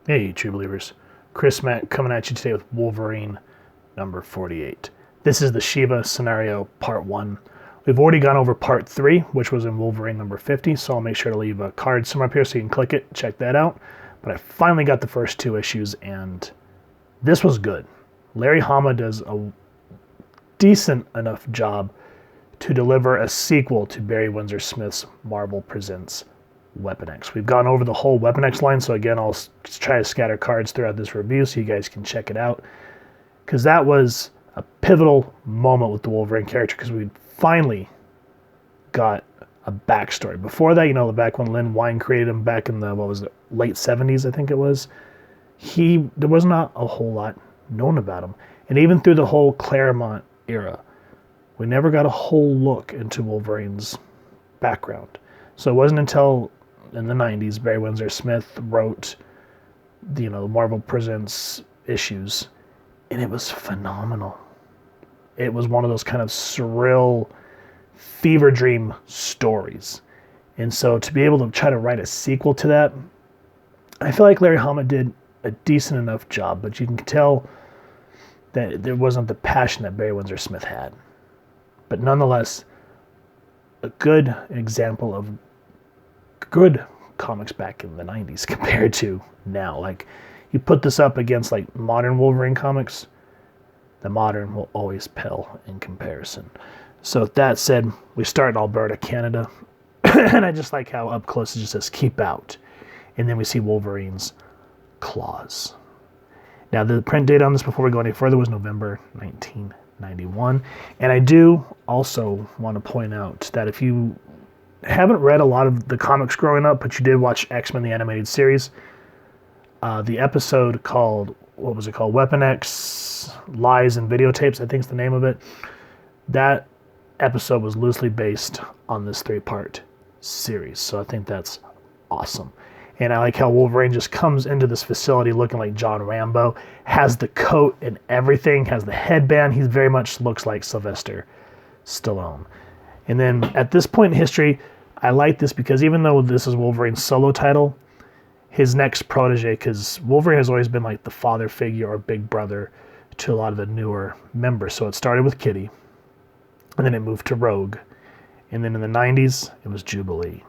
Hey, true believers. Chris Mack coming at you today with Wolverine number 48. This is the Shiva scenario part 1. We've already gone over part 3, which was in Wolverine number 50, so I'll make sure to leave a card somewhere up here so you can click it, check that out. But I finally got the first 2 issues, and this was good. Larry Hama does a decent enough job to deliver a sequel to Barry Windsor Smith's Marvel Presents Weapon X. We've gone over the whole Weapon X line, so again, I'll try to scatter cards throughout this review so you guys can check it out. Because that was a pivotal moment with the Wolverine character, because we finally got a backstory. Before that, back when Lynn Wein created him back in the, late 70s, I think it was, there was not a whole lot known about him. And even through the whole Claremont era, we never got a whole look into Wolverine's background. So it wasn't until in the 90s, Barry Windsor Smith wrote the Marvel Presents issues, and it was phenomenal. It was one of those kind of surreal fever dream stories. And so to be able to try to write a sequel to that, I feel like Larry Hama did a decent enough job, but you can tell that there wasn't the passion that Barry Windsor Smith had. But nonetheless, a good example of good comics back in the 90s compared to now. Like, you put this up against like modern Wolverine comics, the modern will always pale in comparison. So with that said, we start in Alberta, Canada, and I just like how up close it just says keep out. And then we see Wolverine's claws. Now the print date on this before we go any further was November 1991. And I do also want to point out that if you haven't read a lot of the comics growing up, but you did watch X-Men the animated series, the episode called, what was it called? Weapon X, Lies and Videotapes, I think is the name of it. That episode was loosely based on this 3-part series. So I think that's awesome. And I like how Wolverine just comes into this facility looking like John Rambo, has the coat and everything, has the headband. He very much looks like Sylvester Stallone. And then at this point in history, I like this because even though this is Wolverine's solo title, his next protege, because Wolverine has always been like the father figure or big brother to a lot of the newer members. So it started with Kitty, and then it moved to Rogue. And then in the 90s, it was Jubilee.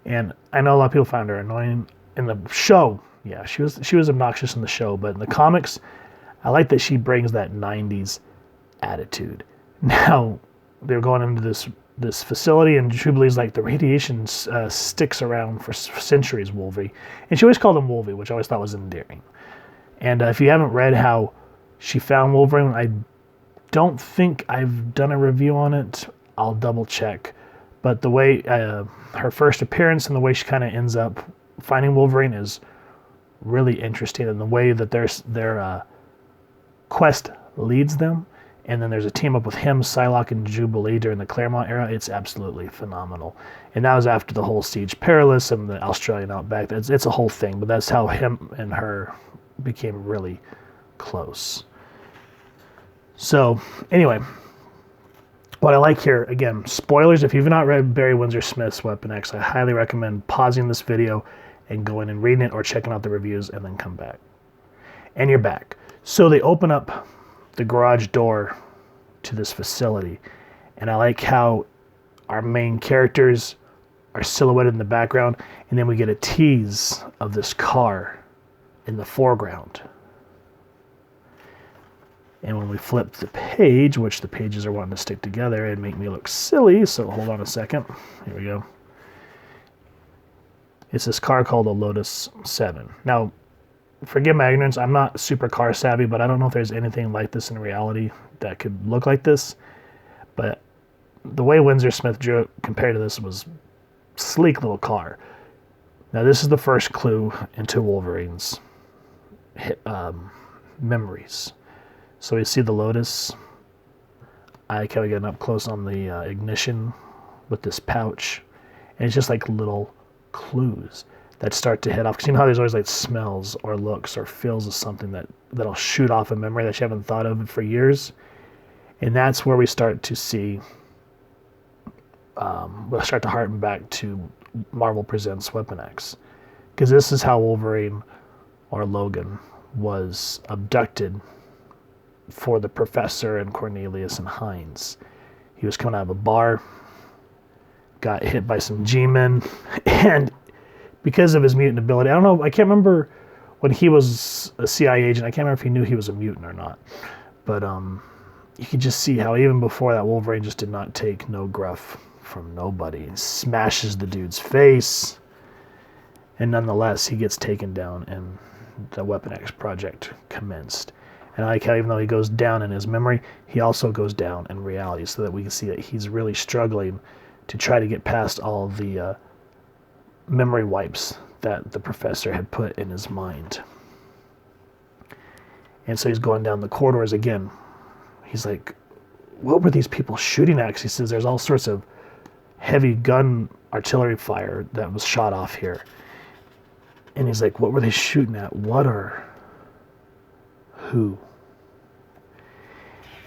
And I know a lot of people found her annoying in the show. Yeah, she was obnoxious in the show, but in the comics, I like that she brings that 90s attitude. Now, they're going into this facility, and Jubilee's like, the radiation sticks around for centuries, Wolvie. And she always called him Wolvie, which I always thought was endearing. And if you haven't read how she found Wolverine, I don't think I've done a review on it. I'll double check. But the way her first appearance and the way she kind of ends up finding Wolverine is really interesting, and the way that their quest leads them. And then there's a team up with him, Psylocke, and Jubilee during the Claremont era. It's absolutely phenomenal. And that was after the whole Siege Perilous and the Australian Outback. It's a whole thing, but that's how him and her became really close. So, anyway, what I like here, again, spoilers. If you've not read Barry Windsor Smith's Weapon X, I highly recommend pausing this video and going and reading it or checking out the reviews and then come back. And you're back. So they open up the garage door to this facility, and I like how our main characters are silhouetted in the background, and then we get a tease of this car in the foreground. And when we flip the page, which the pages are wanting to stick together and make me look silly, so hold on a second. Here we go. It's this car called a Lotus 7. Now, forgive my ignorance, I'm not super car savvy, but I don't know if there's anything like this in reality that could look like this. But the way Windsor Smith drew it compared to this was sleek little car. Now this is the first clue into Wolverine's memories. So we see the Lotus. I kind of get up close on the ignition with this pouch. And it's just like little clues that start to hit off. Because you know how there's always like smells or looks or feels of something that'll shoot off a memory that you haven't thought of for years. And that's where we start to see, we'll start to harken back to Marvel Presents Weapon X. Because this is how Wolverine or Logan, was abducted for the Professor and Cornelius and Hines. He was coming out of a bar, got hit by some G-men, and because of his mutant ability, I don't know, I can't remember when he was a CIA agent, I can't remember if he knew he was a mutant or not, but you could just see how even before that, Wolverine just did not take no gruff from nobody. He smashes the dude's face, and nonetheless, he gets taken down, and the Weapon X project commenced. And I like how even though he goes down in his memory, he also goes down in reality, so that we can see that he's really struggling to try to get past all the memory wipes that the Professor had put in his mind. And so he's going down the corridors again. He's like, what were these people shooting at? Because he says there's all sorts of heavy gun artillery fire that was shot off here. And he's like, what were they shooting at? What or who?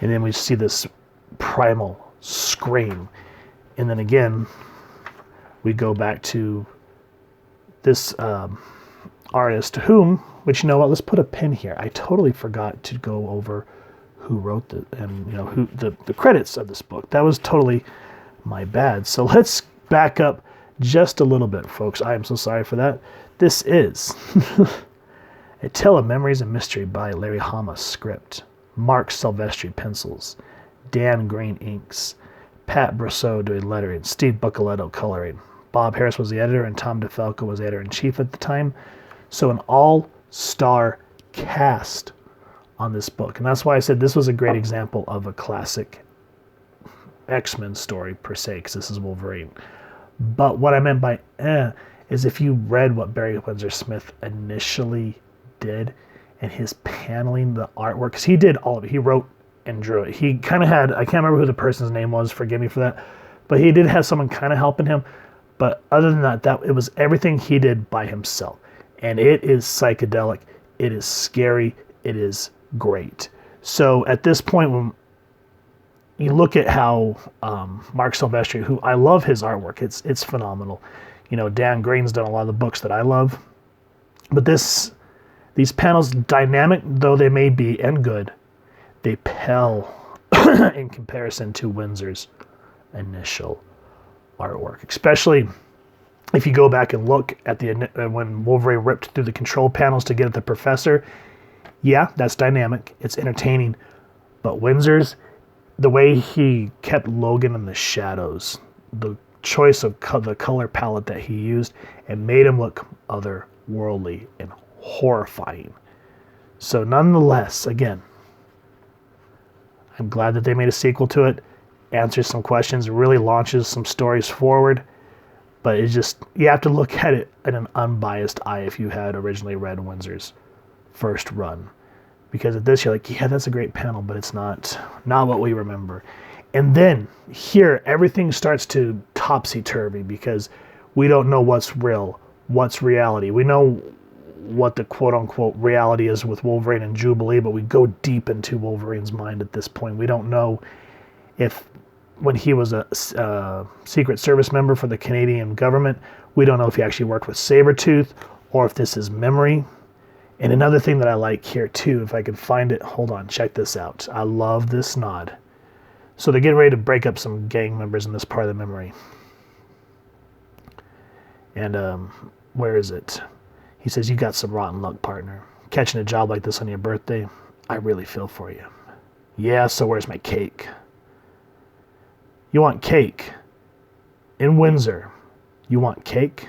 And then we see this primal scream. And then again, we go back to this artist, which you know what, let's put a pin here. I totally forgot to go over who wrote who the credits of this book. That was totally my bad. So let's back up just a little bit, folks. I am so sorry for that. This is A Tale of Memories and Mystery by Larry Hama script, Mark Silvestri pencils, Dan Green inks, Pat Brosseau doing lettering, Steve Buccoletto coloring. Bob Harris was the editor, and Tom DeFalco was editor-in-chief at the time. So an all-star cast on this book. And that's why I said this was a great example of a classic X-Men story, per se, because this is Wolverine. But what I meant by is if you read what Barry Windsor Smith initially did, and his paneling, the artwork, because he did all of it. He wrote and drew it. He kind of had, I can't remember who the person's name was, forgive me for that, but he did have someone kind of helping him. But other than that, it was everything he did by himself. And it is psychedelic. It is scary. It is great. So at this point, when you look at how Mark Silvestri, who I love his artwork, it's phenomenal. You know, Dan Green's done a lot of the books that I love. But these panels, dynamic though they may be and good, they pale in comparison to Windsor's initial artwork, especially if you go back and look at when Wolverine ripped through the control panels to get at the Professor. Yeah, that's dynamic. It's entertaining. But Windsor's, the way he kept Logan in the shadows, the choice of the color palette that he used, and made him look otherworldly and horrifying. So nonetheless, again, I'm glad that they made a sequel to it. Answers some questions, really launches some stories forward, but it's just, you have to look at it in an unbiased eye if you had originally read Windsor's first run, because at this you're like, yeah, that's a great panel, but it's not what we remember. And then here everything starts to topsy-turvy, because we don't know what's real, what's reality. We know what the quote-unquote reality is with Wolverine and Jubilee, but we go deep into Wolverine's mind at this point. We don't know if when he was a Secret Service member for the Canadian government, we don't know if he actually worked with Sabretooth or if this is memory. And another thing that I like here too, if I can find it, hold on, check this out. I love this nod. So they're getting ready to break up some gang members in this part of the memory. And where is it? He says, you got some rotten luck, partner. Catching a job like this on your birthday, I really feel for you. Yeah, so where's my cake? You want cake? In Windsor. You want cake?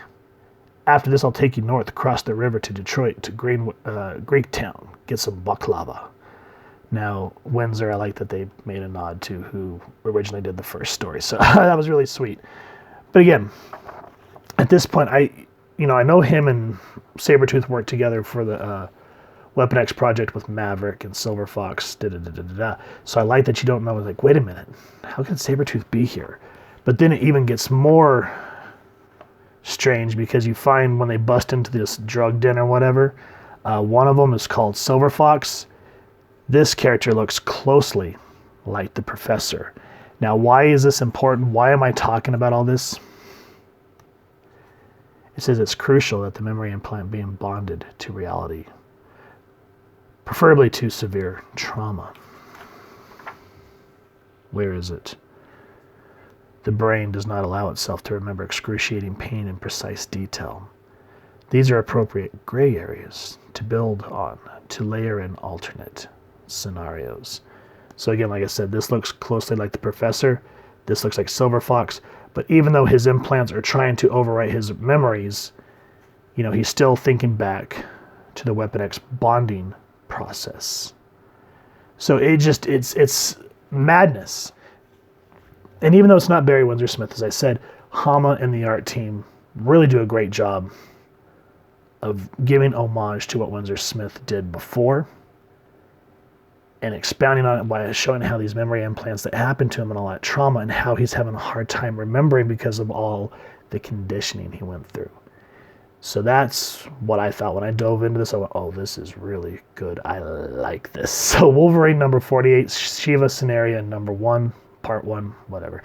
After this, I'll take you north, across the river to Detroit, to Greektown, get some baklava. Now, Windsor, I like that they made a nod to who originally did the first story, so that was really sweet. But again, at this point, I know him and Sabretooth worked together for the Weapon X project with Maverick and Silver Fox, So I like that you don't know, like, wait a minute, how can Sabretooth be here? But then it even gets more strange, because you find when they bust into this drug den or whatever, one of them is called Silver Fox. This character looks closely like the Professor. Now, why is this important? Why am I talking about all this? It says it's crucial that the memory implant being bonded to reality preferably to severe trauma. Where is it? The brain does not allow itself to remember excruciating pain in precise detail. These are appropriate gray areas to build on, to layer in alternate scenarios. So again, like I said, this looks closely like the Professor. This looks like Silver Fox. But even though his implants are trying to overwrite his memories, you know, he's still thinking back to the Weapon X bonding process. So it's madness. And even though it's not Barry Windsor Smith, as I said, Hama and the art team really do a great job of giving homage to what Windsor Smith did before and expounding on it by showing how these memory implants that happened to him and all that trauma and how he's having a hard time remembering because of all the conditioning he went through. So that's what I thought when I dove into this. I went, oh, this is really good. I like this. So Wolverine number 48, Shiva Scenario number 1, part 1, whatever.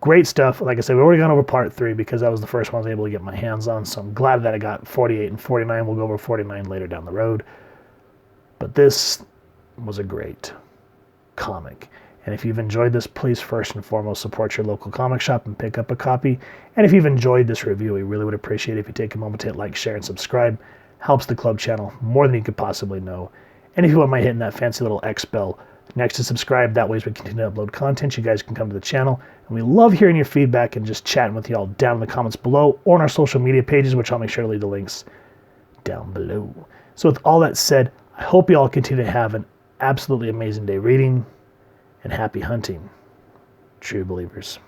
Great stuff. Like I said, we've already gone over part 3 because that was the first one I was able to get my hands on. So I'm glad that I got 48 and 49. We'll go over 49 later down the road. But this was a great comic. And if you've enjoyed this, please first and foremost support your local comic shop and pick up a copy. And if you've enjoyed this review, we really would appreciate it if you take a moment to hit like, share, and subscribe. Helps the club channel more than you could possibly know. And if you wouldn't mind hitting that fancy little X bell next to subscribe, that way as we continue to upload content, you guys can come to the channel. And we love hearing your feedback and just chatting with you all down in the comments below or on our social media pages, which I'll make sure to leave the links down below. So with all that said, I hope you all continue to have an absolutely amazing day reading, and happy hunting, true believers.